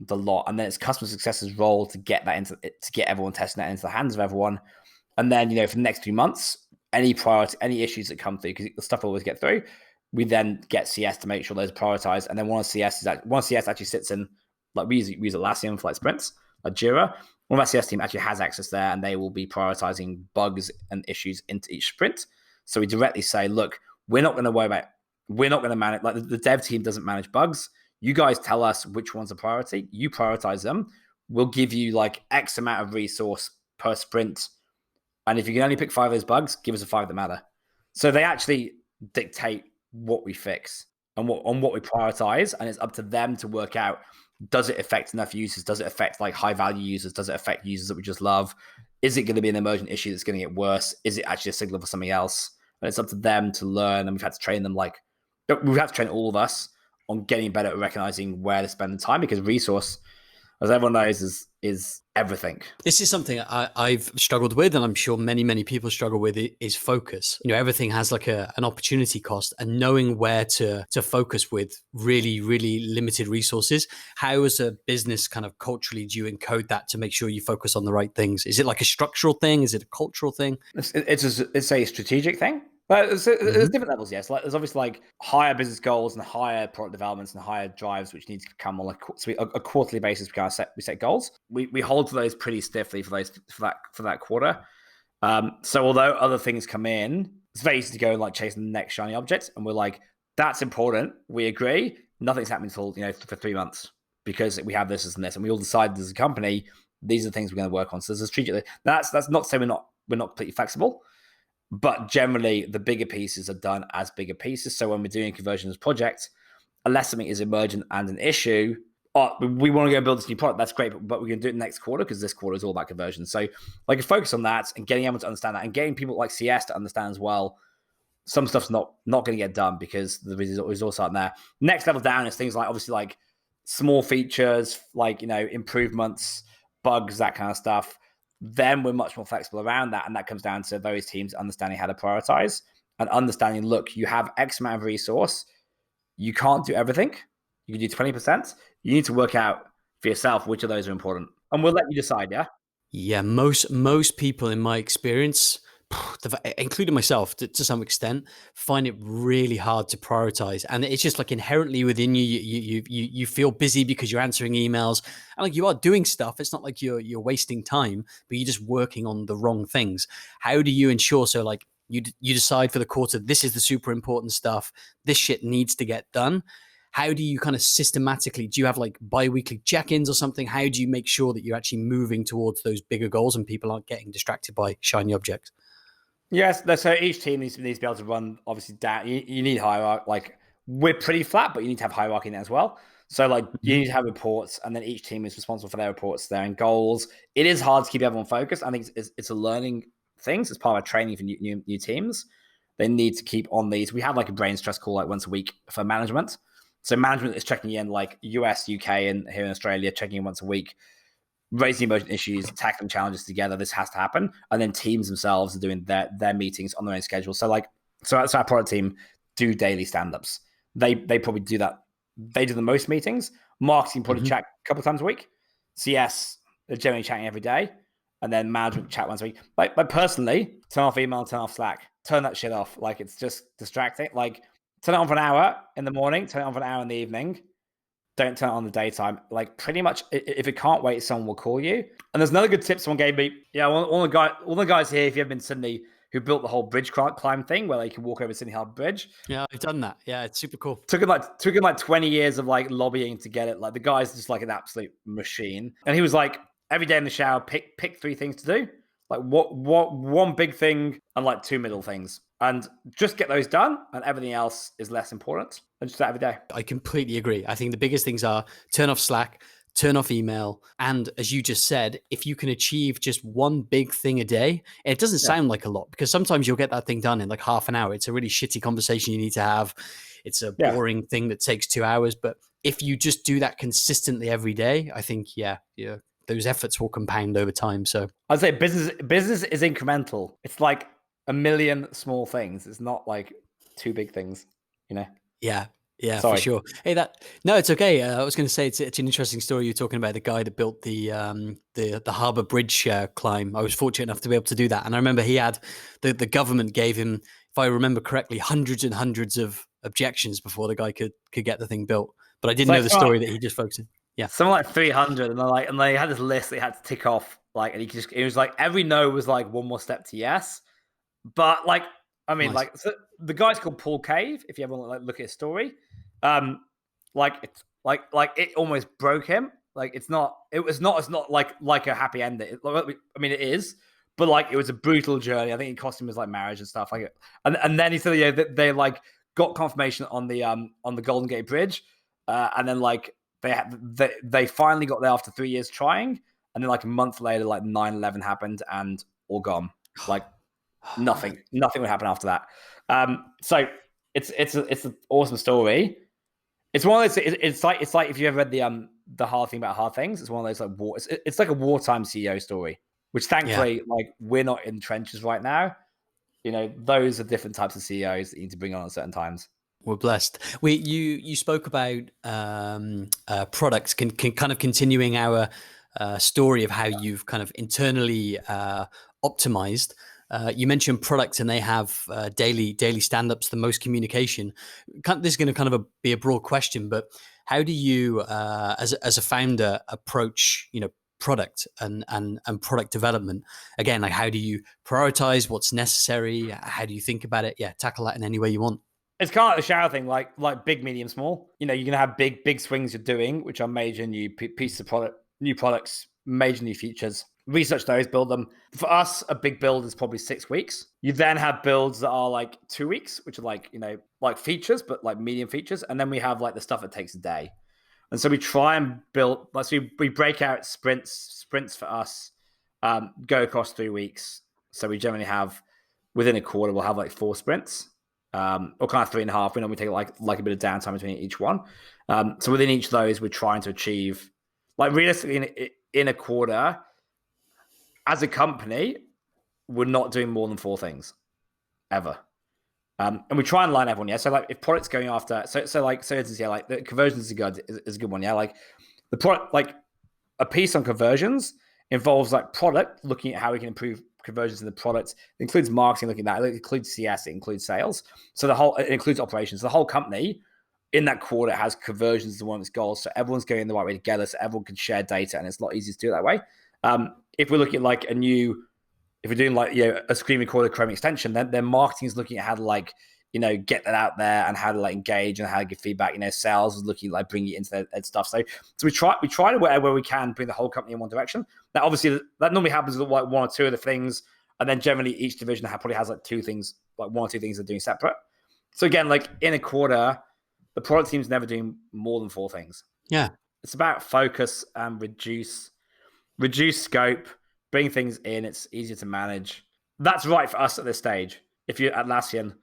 the lot. And then it's customer success's role to get everyone testing that into the hands of everyone. And then, for the next 3 months, any issues that come through, because the stuff will always get through, we then get CS to make sure those are prioritized. And then once CS actually sits in, like, we use Atlassian for like sprints, like Jira. One of our CS team actually has access there, and they will be prioritizing bugs and issues into each sprint. So we directly say, "Look, we're not going to manage, like, the dev team doesn't manage bugs. You guys tell us which one's a priority. You prioritize them. We'll give you like X amount of resource per sprint. And if you can only pick 5 of those bugs, give us the 5 that matter." So they actually dictate what we fix and what we prioritize. And it's up to them to work out, does it affect enough users? Does it affect like high value users? Does it affect users that we just love? Is it going to be an emergent issue that's going to get worse? Is it actually a signal for something else? And it's up to them to learn. And we've had to train them, we've had to train all of us on getting better at recognizing where to spend the time, because resource, as everyone knows, is everything. This is something I've struggled with, and I'm sure many people struggle with, is focus. Everything has like an opportunity cost, and knowing where to focus with really limited resources. How, as a business, kind of culturally, do you encode that to make sure you focus on the right things? Is it like a structural thing? Is it a cultural thing? It's a strategic thing. But there's different levels, yes. Like, there's obviously like higher business goals and higher product developments and higher drives, which need to come on a quarterly basis. We set goals. We hold to those pretty stiffly for that quarter. So although other things come in, it's very easy to go and like chase the next shiny object, and we're like, "That's important. We agree. Nothing's happening until for 3 months because we have this and this, and we all decided as a company these are the things we're going to work on." So there's a strategic. That's not to say we're not completely flexible. But generally, the bigger pieces are done as bigger pieces. So when we're doing a conversions project, unless something is emergent and an issue, oh, we want to go build this new product. That's great, but we're going to do it next quarter because this quarter is all about conversion. So like focus on that and getting everyone to understand that and getting people like CS to understand as well. Some stuff's not going to get done because the resource aren't there. Next level down is things like obviously like small features, like, improvements, bugs, that kind of stuff. Then we're much more flexible around that. And that comes down to those teams understanding how to prioritize and understanding, look, you have X amount of resource. You can't do everything. You can do 20%. You need to work out for yourself which of those are important. And we'll let you decide, yeah? Yeah, most people in my experience, including myself to some extent, find it really hard to prioritize. And it's just like inherently within you, you feel busy because you're answering emails and like you are doing stuff. It's not like you're wasting time, but you're just working on the wrong things. How do you ensure? So like you decide for the quarter, this is the super important stuff. This shit needs to get done. How do you kind of systematically, do you have like bi-weekly check-ins or something? How do you make sure that you're actually moving towards those bigger goals and people aren't getting distracted by shiny objects? Yes, so each team needs to be able to run obviously down. You need hierarchy. Like we're pretty flat, but you need to have hierarchy in it as well. So like you need to have reports, and then each team is responsible for their reports, their own goals. It is hard to keep everyone focused. I think it's a learning thing. It's part of training for new teams. They need to keep on these. We have like a brain stress call like once a week for management. So management is checking in like US, UK, and here in Australia, checking in once a week, raising emergent issues, tackling challenges together. This has to happen. And then teams themselves are doing their meetings on their own schedule. So our product team do daily stand-ups. They probably do that. They do the most meetings. Marketing probably chat a couple of times a week. CS, they're generally chatting every day. And then management chat once a week. Like personally, turn off email, turn off Slack. Turn that shit off. Like it's just distracting. Like turn it on for an hour in the morning, turn it on for an hour in the evening. Don't turn it on the daytime. Like pretty much, if it can't wait, someone will call you. And there's another good tip someone gave me. Yeah, one of the guys here, if you ever been to Sydney, who built the whole bridge climb thing where they can walk over Sydney Harbour Bridge. Yeah, I've done that. Yeah, it's super cool. Took him like 20 years of like lobbying to get it. Like the guy's just like an absolute machine. And he was like, every day in the shower, pick 3 things to do. Like what one big thing and like 2 middle things. And just get those done, and everything else is less important. And just do that every day. I completely agree. I think the biggest things are turn off Slack, turn off email. And as you just said, if you can achieve just one big thing a day, it doesn't sound like a lot because sometimes you'll get that thing done in like half an hour. It's a really shitty conversation you need to have. It's a boring thing that takes 2 hours. But if you just do that consistently every day, I think, those efforts will compound over time. So I'd say business is incremental. It's like a million small things. It's not like 2 big things, Yeah, Sorry. for sure. Hey, it's okay. I was going to say it's an interesting story. You're talking about the guy that built the Harbour Bridge climb. I was fortunate enough to be able to do that, and I remember he had the government gave him, if I remember correctly, hundreds and hundreds of objections before the guy could get the thing built. But I didn't know the story that he just focused on. Yeah, something like 300, and they had this list they had to tick off. Like, and it was like every no was like one more step to yes. But like, I mean, nice. so the guy's called Paul Cave. If you ever want to look at his story, it's like it almost broke him. Like it's not like a happy ending. I mean, it is, but like it was a brutal journey. I think it cost him his like marriage and stuff like it. And then he said they like got confirmation on the Golden Gate Bridge, and then like they finally got there after 3 years trying, and then like a month later, like 9/11 happened and all gone. Like nothing would happen after that. So it's an awesome story. It's one of those. It's like if you ever read the Hard Thing About Hard Things. It's one of those like it's like a wartime CEO story, which thankfully like we're not in trenches right now. Those are different types of CEOs that you need to bring on at certain times. We're blessed. You spoke about products, can kind of continuing our story of how you've kind of internally optimized. You mentioned products, and they have daily stand-ups, the most communication. This is going to kind of be a broad question, but how do you, as a founder, approach product and product development? Again, like how do you prioritize what's necessary? How do you think about it? Yeah, tackle that in any way you want. It's kind of like the shower thing, like big, medium, small. You're gonna have big swings you're doing, which are major new pieces of product, new products, major new features. Research those, build them. For us, a big build is probably 6 weeks. You then have builds that are like 2 weeks, which are like like features, but like medium features. And then we have like the stuff that takes a day. And so we try and build, like, so we break out sprints. Sprints for us go across 3 weeks. So we generally have, within a quarter, we'll have like 4 sprints, or kind of 3.5. We normally take like a bit of downtime between each one. So within each of those, we're trying to achieve, like, realistically in a quarter, as a company, we're not doing more than 4 things ever. And we try and line everyone, yeah. So like if product's going after, like the conversions is a good one, yeah. Like the product, like a piece on conversions involves like product looking at how we can improve conversions in the product. It includes marketing looking at that. It includes CS. It includes sales. So it includes operations. The whole company in that quarter has conversions as one of its goals. So everyone's going the right way together. So everyone can share data, and it's a lot easier to do it that way. If we're looking at like if we're doing like, a screen recorder Chrome extension, then their marketing is looking at how to like, get that out there and how to like engage and how to give feedback. Sales is looking like bringing it into their stuff. So we try to where we can bring the whole company in one direction. Now, obviously, that normally happens with like 1 or 2 of the things, and then generally each division probably has like 2 things, like 1 or 2 things they're doing separate. So again, like in a quarter, the product team's never doing more than 4 things. Yeah, it's about focus and reduce scope. Bring things in, it's easier to manage. That's right for us at this stage. If you're Atlassian,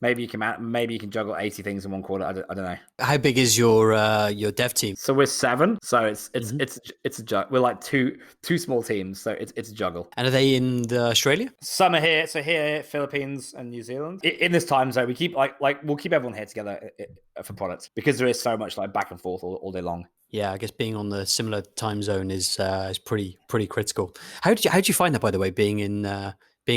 maybe you can juggle 80 things in 1 quarter. I don't know. How big is your dev team? So we're 7. So it's a juggle. We're like two small teams. So it's a juggle. And are they in Australia? Some are here. So here, Philippines and New Zealand. In this time zone, we keep we'll keep everyone here together for products, because there is so much like back and forth all day long. Yeah, I guess being on the similar time zone is pretty critical. How did you find that, by the way, being in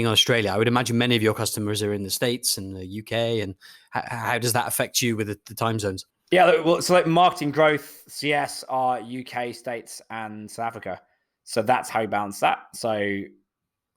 Australia? I would imagine many of your customers are in the States and the UK, and how does that affect you with the time zones? Yeah, well, so like marketing growth, CS are UK, States, and South Africa. So that's how we balance that. So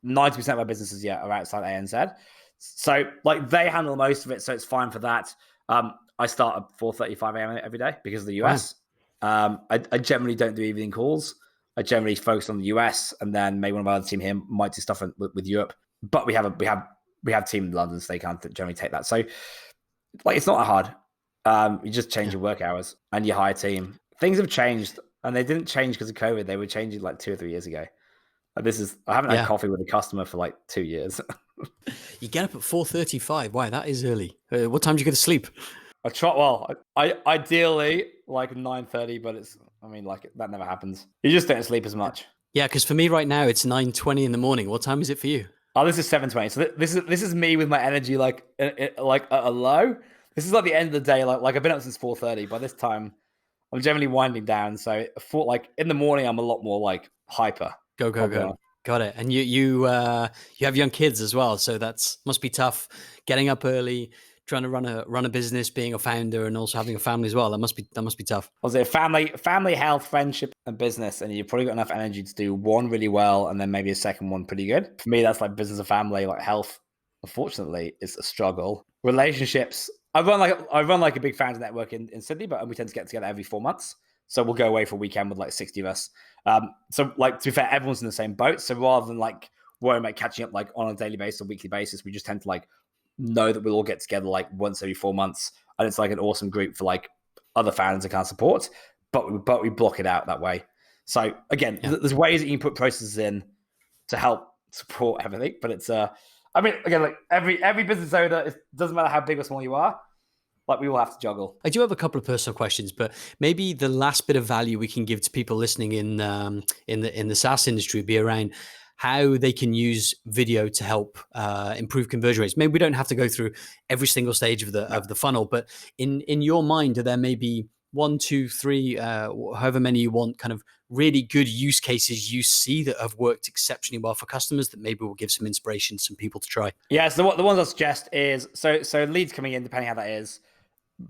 90% of our businesses are outside ANZ. So like they handle most of it, so it's fine for that. I start at 4:35 a.m. every day because of the US. Wow. I generally don't do evening calls. I generally focus on the US, and then maybe one of our other team here might do stuff with Europe. But we have a team in London, so they can't generally take that. So like it's not that hard. You just change your work hours and you hire a team. Things have changed, and they didn't change because of COVID. They were changing like 2 or 3 years ago. I haven't had coffee with a customer for like 2 years. You get up at 4:35. Wow, that is early. What time do you go to sleep? I ideally like 9:30, but that never happens. You just don't sleep as much. Yeah, because for me right now it's 9:20 in the morning. What time is it for you? Oh, this is 7:20. So this is me with my energy like at a low. This is like the end of the day. Like I've been up since 4:30. By this time, I'm generally winding down. So in the morning, I'm a lot more like hyper. Go. Got it. And you have young kids as well, so must be tough. Getting up early, trying to run a business, being a founder, and also having a family as well. That must be tough. I was it family, health, friendship, and business, and you've probably got enough energy to do one really well, and then maybe a second one pretty good. For me, that's like business and family. Like health, unfortunately, is a struggle. Relationships. I run like a big founder network in Sydney, but we tend to get together every 4 months. So we'll go away for a weekend with like 60 of us. So like to be fair, everyone's in the same boat. So rather than like worrying about catching up like on a daily basis or weekly basis, we just tend to like know that we'll all get together like once every 4 months, and it's like an awesome group for like other founders that can't support. But we block it out that way. So again, there's ways that you can put processes in to help support everything. But it's again, like every business owner, it doesn't matter how big or small you are. Like we will have to juggle. I do have a couple of personal questions, but maybe the last bit of value we can give to people listening in the SaaS industry would be around how they can use video to help improve conversion rates. Maybe we don't have to go through every single stage of the funnel, but in your mind, are there maybe 1, 2, 3, however many you want, kind of really good use cases you see that have worked exceptionally well for customers that maybe will give some inspiration to some people to try? Yeah, so the ones I suggest is so leads coming in, depending how that is,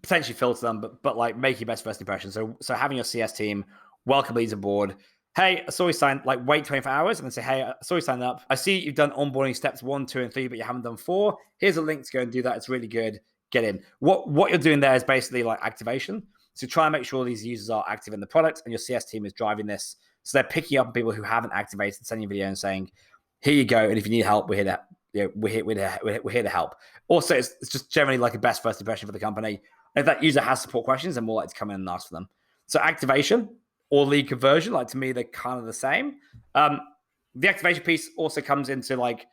potentially filter them, but like make your best first impression. So having your CS team welcome leads aboard. Hey, I saw you sign, like wait 24 hours and then say, hey, I saw you sign up. I see you've done onboarding steps 1, 2, and 3, but you haven't done 4. Here's a link to go and do that. It's really good. Get in. What you're doing there is basically like activation. So try and make sure these users are active in the product, and your CS team is driving this. So they're picking up people who haven't activated, sending a video and saying, here you go. And if you need help, we're here to, we're here to help. Also, it's just generally like a best first impression for the company. And if that user has support questions, then we'll like to come in and ask for them. So activation or lead conversion, like to me, they're kind of the same. The activation piece also comes into like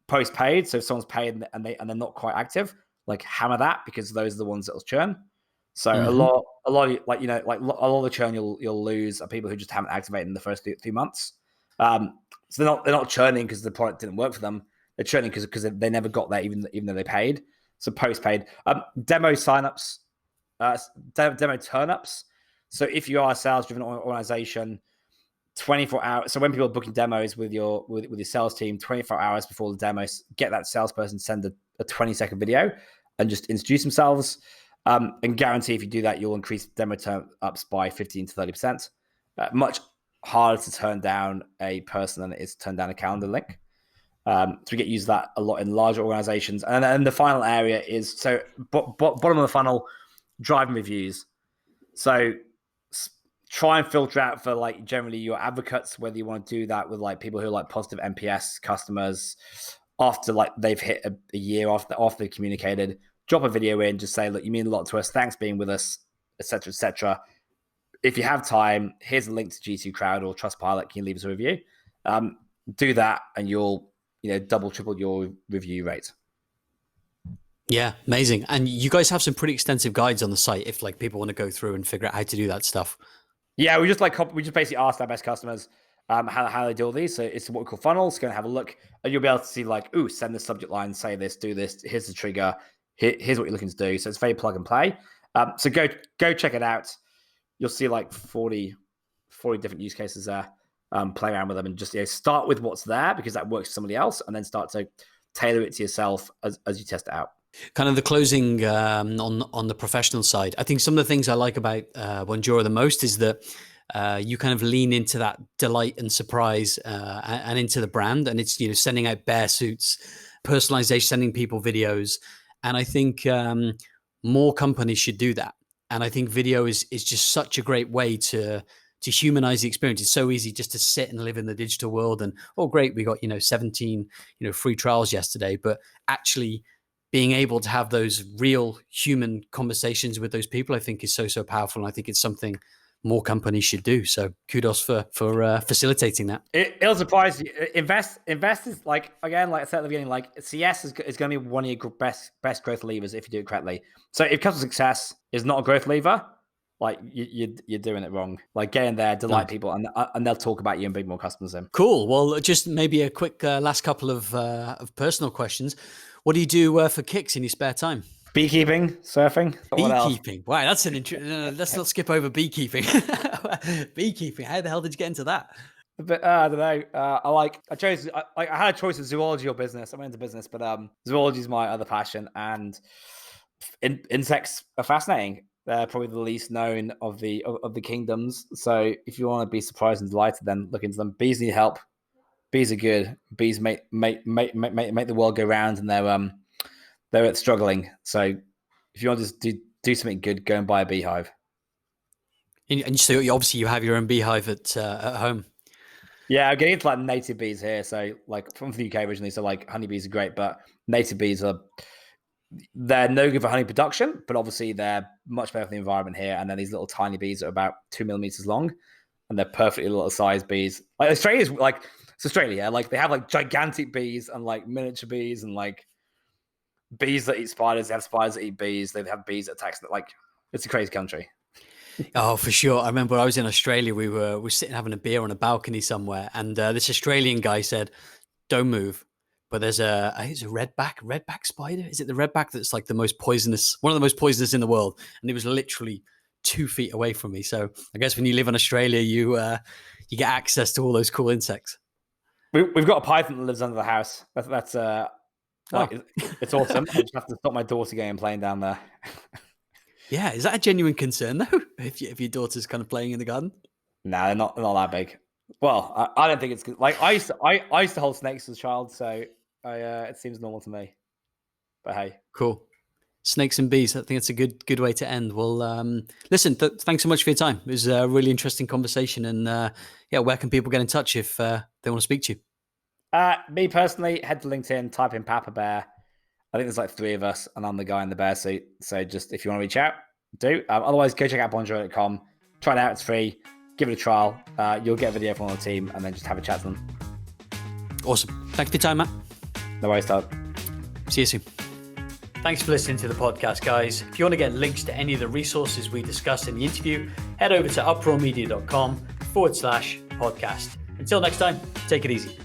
post-paid. So if someone's paid and they're not quite active, like hammer that, because those are the ones that will churn. So a lot of, like, a lot of the churn you'll lose are people who just haven't activated in the first few months. So they're not churning because the product didn't work for them. They're churning because they never got there, even though they paid. So post-paid, demo signups, demo turn-ups. So if you are a sales-driven organization, 24 hours. So when people are booking demos with your sales team, 24 hours before the demos, get that salesperson send a 20-second video and just introduce themselves. And guarantee if you do that, you'll increase demo turn-ups by 15 to 30%. Much harder to turn down a person than it is to turn down a calendar link. So we get used that a lot in larger organizations. And then the final area is, so bottom of the funnel, driving reviews. So try and filter out for like generally your advocates, whether you want to do that with like people who are like positive NPS customers after like they've hit a year after they've communicated. Drop a video in, just say, look, you mean a lot to us. Thanks for being with us, etc., etc. If you have time, here's a link to G2 Crowd or Trustpilot. Can you leave us a review? Do that, and you'll double, triple your review rate. Yeah, amazing. And you guys have some pretty extensive guides on the site if like people want to go through and figure out how to do that stuff. Yeah, we just basically asked our best customers how they do all these. So it's what we call funnels. Go and have a look, and you'll be able to see like, ooh, send this subject line, say this, do this. Here's the trigger. Here's what you're looking to do. So it's very plug and play. So go check it out. You'll see like 40 different use cases there. Play around with them and just start with what's there because that works for somebody else, and then start to tailor it to yourself as you test it out. Kind of the closing on the professional side. I think some of the things I like about Bonjoro the most is that you kind of lean into that delight and surprise and into the brand, and it's sending out bear suits, personalization, sending people videos, and I think more companies should do that. And I think video is just such a great way to humanize the experience. It's so easy just to sit and live in the digital world and, oh, great, we got 17 free trials yesterday, but actually being able to have those real human conversations with those people, I think is so powerful. And I think it's something more companies should do. So kudos for facilitating that. It'll surprise you. Invest is like, again, like I said at the beginning, like CS is going to be one of your best growth levers if you do it correctly. So if customer success is not a growth lever, like you're doing it wrong. Like get in there, delight people, and they'll talk about you and bring more customers in. Cool. Well, just maybe a quick last couple of personal questions. What do you do for kicks in your spare time? Beekeeping, surfing. Beekeeping. Wow, that's an interesting. Let's not skip over beekeeping. Beekeeping. How the hell did you get into that? But I don't know. I had a choice of zoology or business. I went into business, but zoology is my other passion, and insects are fascinating. They're probably the least known of the kingdoms. So if you want to be surprised and delighted, then look into them. Bees need help. Bees are good. Bees make the world go round, and they're struggling. So if you want to just do something good, go and buy a beehive. And so obviously you have your own beehive at home. Yeah, I'm getting into like native bees here. So like from the UK originally, so like honeybees are great, but native bees they're no good for honey production, but obviously they're much better for the environment here. And then these little tiny bees are about 2 millimeters long, and they're perfectly little size bees. Like Australia's like, it's Australia, like they have like gigantic bees and like miniature bees and like bees that eat spiders. They have spiders that eat bees. They have bees that attack. Like it's a crazy country. Oh, for sure. I remember I was in Australia. We were sitting having a beer on a balcony somewhere, and this Australian guy said, "Don't move." But there's I think it's a redback spider. Is it the redback that's like the most poisonous, one of the most poisonous in the world? And it was literally 2 feet away from me. So I guess when you live in Australia, you get access to all those cool insects. We've got a python that lives under the house. It's awesome. I just have to stop my daughter getting playing down there. Yeah, is that a genuine concern though? If your daughter's kind of playing in the garden? No, they're not that big. Well, I don't think it's good. Like I used to hold snakes as a child, so it seems normal to me. But hey, cool. Snakes and bees. I think it's a good way to end. Well, listen, thanks so much for your time. It was a really interesting conversation. And where can people get in touch if they want to speak to you? Me personally, head to LinkedIn, type in Papa Bear. I think there's like 3 of us, and I'm the guy in the bear suit. So just if you want to reach out, do. Otherwise, go check out bonjoro.com. Try it out. It's free. Give it a trial. You'll get a video from the team and then just have a chat to them. Awesome. Thanks for your time, Matt. No worries, Todd. See you soon. Thanks for listening to the podcast, guys. If you want to get links to any of the resources we discussed in the interview, head over to uproarmedia.com/podcast. Until next time, take it easy.